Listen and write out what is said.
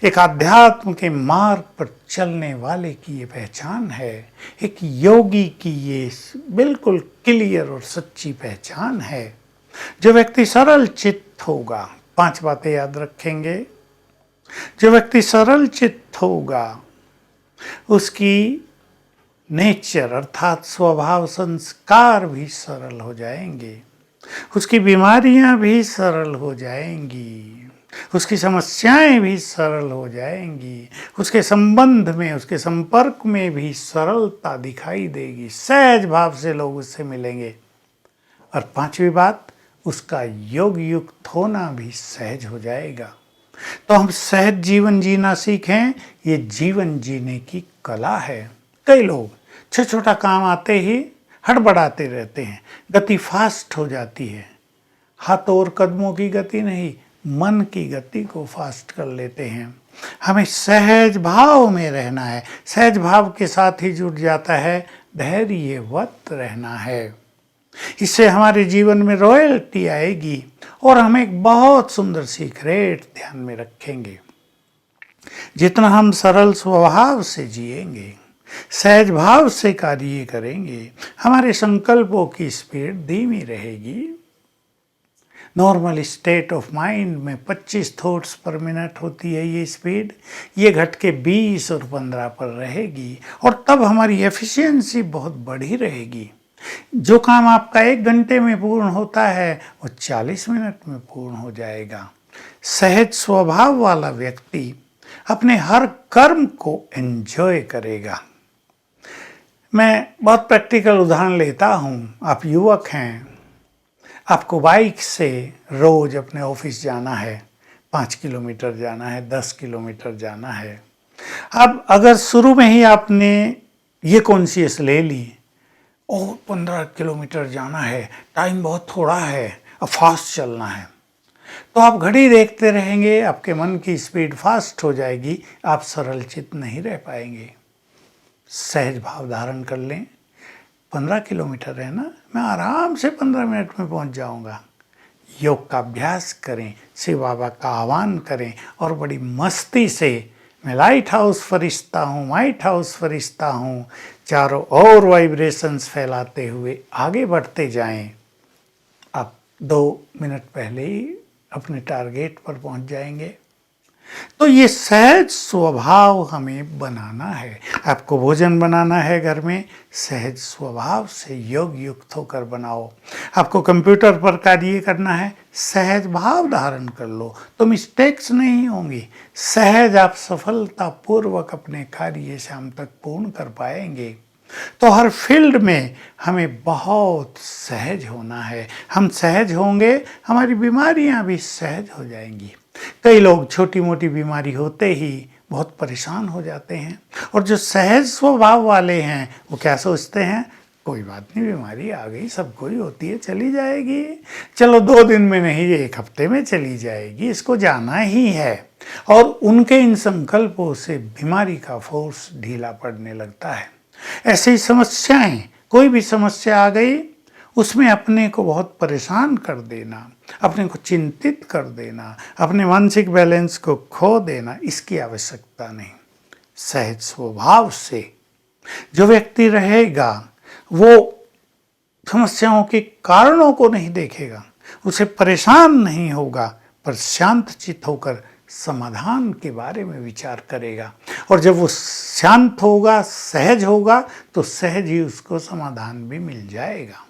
एक आध्यात्म के मार्ग पर चलने वाले की ये पहचान है। एक योगी की ये बिल्कुल क्लियर और सच्ची पहचान है। जो व्यक्ति सरल चित्त होगा, 5 बातें याद रखेंगे। जो व्यक्ति सरल चित्त होगा उसकी नेचर अर्थात स्वभाव संस्कार भी सरल हो जाएंगे, उसकी बीमारियां भी सरल हो जाएंगी, उसकी समस्याएं भी सरल हो जाएंगी, उसके संबंध में, उसके संपर्क में भी सरलता दिखाई देगी। सहज भाव से लोग उससे मिलेंगे। और 5वीं बात, उसका योग युक्त होना भी सहज हो जाएगा। तो हम सहज जीवन जीना सीखें, ये जीवन जीने की कला है। कई लोग छोटा छोटा काम आते ही हड़बड़ाते रहते हैं, गति फास्ट हो जाती है। हाथों और कदमों की गति नहीं, मन की गति को फास्ट कर लेते हैं। हमें सहज भाव में रहना है। सहज भाव के साथ ही जुड़ जाता है धैर्यवत रहना है। इससे हमारे जीवन में रॉयल्टी आएगी और हम एक बहुत सुंदर सीक्रेट ध्यान में रखेंगे। जितना हम सरल स्वभाव से जिएंगे, सहज भाव से कार्य करेंगे, हमारे संकल्पों की स्पीड धीमी रहेगी। नॉर्मल स्टेट ऑफ माइंड में 25 थॉट्स पर मिनट होती है ये स्पीड, ये घट के 20 और 15 पर रहेगी और तब हमारी एफिशिएंसी बहुत बढ़ी रहेगी। जो काम आपका 1 घंटे में पूर्ण होता है वो 40 मिनट में पूर्ण हो जाएगा। सहज स्वभाव वाला व्यक्ति अपने हर कर्म को एंजॉय करेगा। मैं बहुत प्रैक्टिकल उदाहरण लेता हूँ। आप युवक हैं, आपको बाइक से रोज अपने ऑफिस जाना है, 5 किलोमीटर जाना है, 10 किलोमीटर जाना है। अब अगर शुरू में ही आपने ये कॉन्शियस ले ली, और 15 किलोमीटर जाना है, टाइम बहुत थोड़ा है, अब फास्ट चलना है, तो आप घड़ी देखते रहेंगे, आपके मन की स्पीड फास्ट हो जाएगी, आप सरल चित्त नहीं रह पाएंगे। सहज भाव धारण कर लें। 15 किलोमीटर है ना, मैं आराम से 15 मिनट में पहुंच जाऊंगा। योग का अभ्यास करें, शिव बाबा का आह्वान करें और बड़ी मस्ती से मैं लाइट हाउस फरिश्ता हूँ, माइट हाउस फरिश्ता हूँ, चारों ओर वाइब्रेशंस फैलाते हुए आगे बढ़ते जाएं। आप 2 मिनट पहले ही अपने टारगेट पर पहुंच जाएंगे। तो ये सहज स्वभाव हमें बनाना है। आपको भोजन बनाना है घर में, सहज स्वभाव से योग युक्त होकर बनाओ। आपको कंप्यूटर पर कार्य करना है, सहज भाव धारण कर लो, तो मिस्टेक्स नहीं होंगी। सहज आप सफलतापूर्वक अपने कार्य शाम तक पूर्ण कर पाएंगे। तो हर फील्ड में हमें बहुत सहज होना है। हम सहज होंगे, हमारी बीमारियां भी सहज हो जाएंगी। कई लोग छोटी मोटी बीमारी होते ही बहुत परेशान हो जाते हैं, और जो सहज स्वभाव वाले हैं वो क्या सोचते हैं, कोई बात नहीं, बीमारी आ गई, सबको ही होती है, चली जाएगी, चलो 2 दिन में नहीं 1 हफ्ते में चली जाएगी, इसको जाना ही है। और उनके इन संकल्पों से बीमारी का फोर्स ढीला पड़ने लगता है। ऐसे ही समस्याएं, कोई भी समस्या आ गई उसमें अपने को बहुत परेशान कर देना, अपने को चिंतित कर देना, अपने मानसिक बैलेंस को खो देना, इसकी आवश्यकता नहीं। सहज स्वभाव से जो व्यक्ति रहेगा वो समस्याओं के कारणों को नहीं देखेगा, उसे परेशान नहीं होगा, पर शांत चित्त होकर समाधान के बारे में विचार करेगा। और जब वो शांत होगा, सहज होगा, तो सहज ही उसको समाधान भी मिल जाएगा।